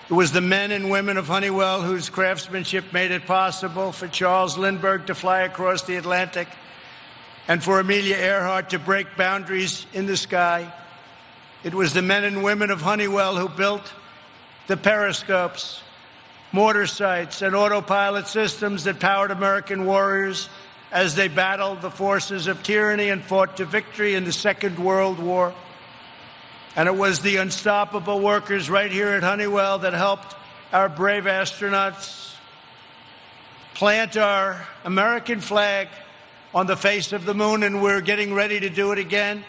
It was the men and women of Honeywell whose craftsmanship made it possible for Charles Lindbergh to fly across the Atlantic and for Amelia Earhart to break boundaries in the sky. It was the men and women of Honeywell who built the periscopes, mortar sights, and autopilot systems that powered American warriors as they battled the forces of tyranny and fought to victory in the Second World War. And it was the unstoppable workers right here at Honeywell that helped our brave astronauts plant our American flag on the face of the moon, and we're getting ready to do it again.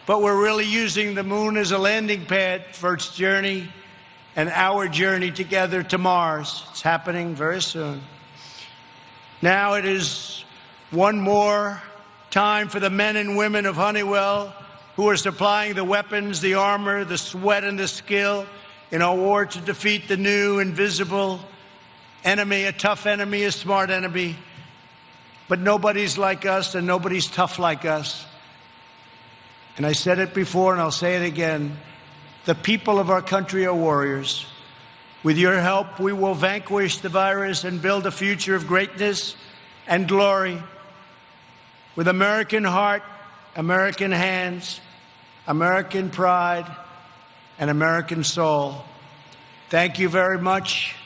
But we're really using the moon as a landing pad for its journey and our journey together to Mars. It's happening very soon. Now it is one more time for the men and women of Honeywell who are supplying the weapons, the armor, the sweat, and the skill in our war to defeat the new invisible enemy, a tough enemy, a smart enemy. But nobody's like us, and nobody's tough like us. And I said it before, and I'll say it again. The people of our country are warriors. With your help, we will vanquish the virus and build a future of greatness and glory. With American heart, American hands, American pride, and American soul. Thank you very much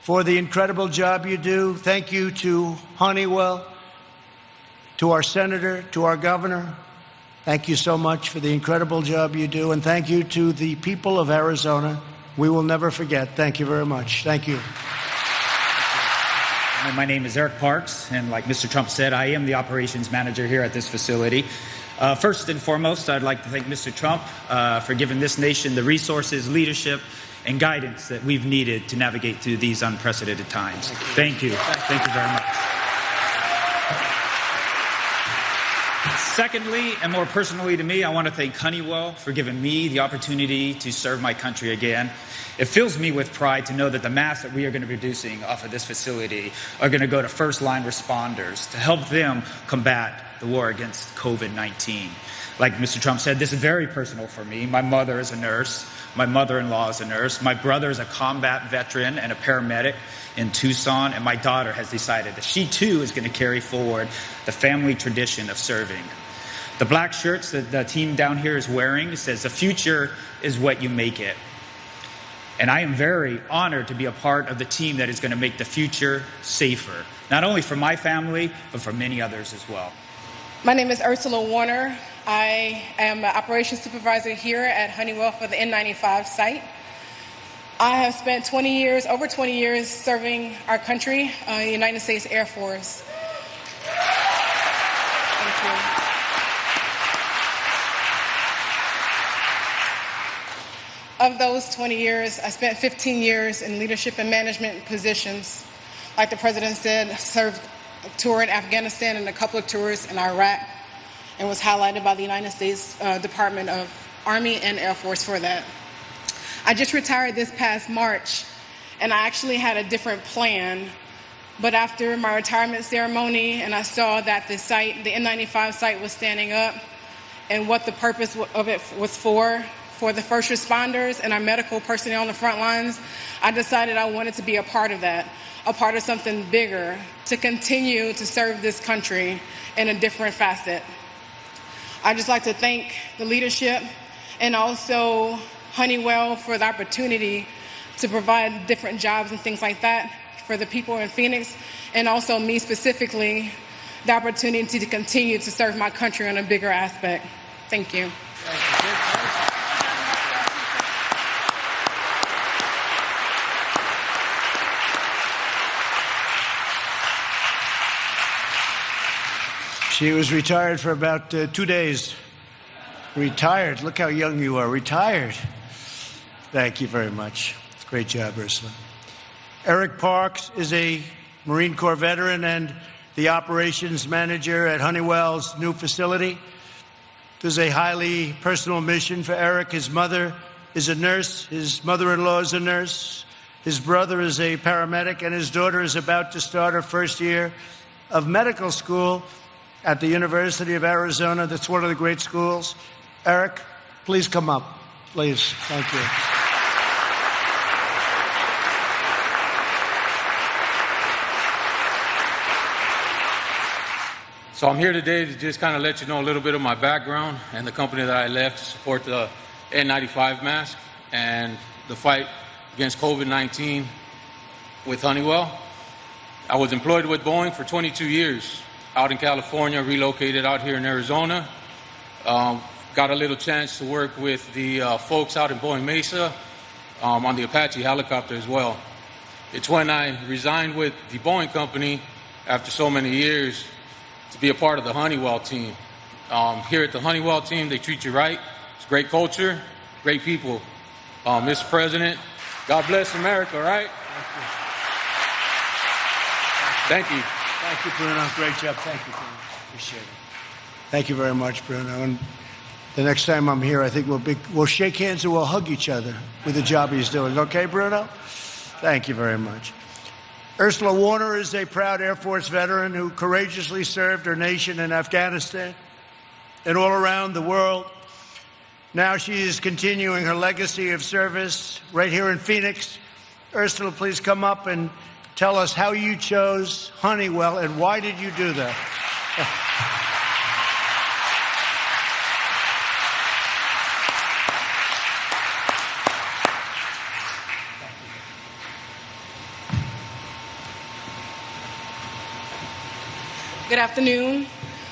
for the incredible job you do. Thank you to Honeywell, to our senator, to our governor. Thank you so much for the incredible job you do. And thank you to the people of Arizona. We will never forget. Thank you very much. Thank you. My name is Eric Parks, and like Mr. Trump said, I am the operations manager here at this facility. First and foremost, I'd like to thank Mr. Trump for giving this nation the resources, leadership, and guidance that we've needed to navigate through these unprecedented times. Thank you. Thank you very much. Secondly, and more personally to me, I want to thank Honeywell for giving me the opportunity to serve my country again. It fills me with pride to know that the masks that we are going to be producing off of this facility are going to go to first-line responders to help them combat the war against COVID-19. Like Mr. Trump said, this is very personal for me. My mother is a nurse. My mother-in-law is a nurse. My brother is a combat veteran and a paramedic in Tucson. And my daughter has decided that she, too, is going to carry forward the family tradition of serving. The black shirts that the team down here is wearing says, "The future is what you make it." And I am very honored to be a part of the team that is going to make the future safer, not only for my family, but for many others as well. My name is Ursula Warner. I am an operations supervisor here at Honeywell for the N95 site. I have spent over 20 years serving our country, the United States Air Force. Thank you. Of those 20 years, I spent 15 years in leadership and management positions. Like the President said, served a tour in Afghanistan and a couple of tours in Iraq, and was highlighted by the United States Department of Army and Air Force for that. I just retired this past March, and I actually had a different plan. But after my retirement ceremony, and I saw that the site, the N95 site, was standing up, and what the purpose of it was for the first responders and our medical personnel on the front lines, I decided I wanted to be a part of that, a part of something bigger, to continue to serve this country in a different facet. I'd just like to thank the leadership and also Honeywell for the opportunity to provide different jobs and things like that for the people in Phoenix, and also me specifically, the opportunity to continue to serve my country on a bigger aspect. Thank you. She was retired for about 2 days. Retired. Look how young you are. Retired. Thank you very much. Great job, Ursula. Eric Parks is a Marine Corps veteran and the operations manager at Honeywell's new facility. This is a highly personal mission for Eric. His mother is a nurse. His mother-in-law is a nurse. His brother is a paramedic, and his daughter is about to start her first year of medical school at the University of Arizona. That's one of the great schools. Eric, please come up, please. Thank you. So I'm here today to just kind of let you know a little bit of my background and the company that I left to support the N95 mask and the fight against COVID-19 with Honeywell. I was employed with Boeing for 22 years out in California, relocated out here in Arizona. Got a little chance to work with the folks out in Boeing Mesa on the Apache helicopter as well. It's when I resigned with the Boeing company after so many years to be a part of the Honeywell team. Here at the Honeywell team, they treat you right. It's great culture, great people. Mr. President, God bless America, right? Thank you. Thank you, Bruno. Great job. Thank you, Bruno. Appreciate it. Thank you very much, Bruno. And the next time I'm here, I think we'll shake hands and we'll hug each other with the job he's doing. Okay, Bruno? Thank you very much. Ursula Warner is a proud Air Force veteran who courageously served her nation in Afghanistan and all around the world. Now she is continuing her legacy of service right here in Phoenix. Ursula, please come up and tell us how you chose Honeywell and why did you do that? Good afternoon.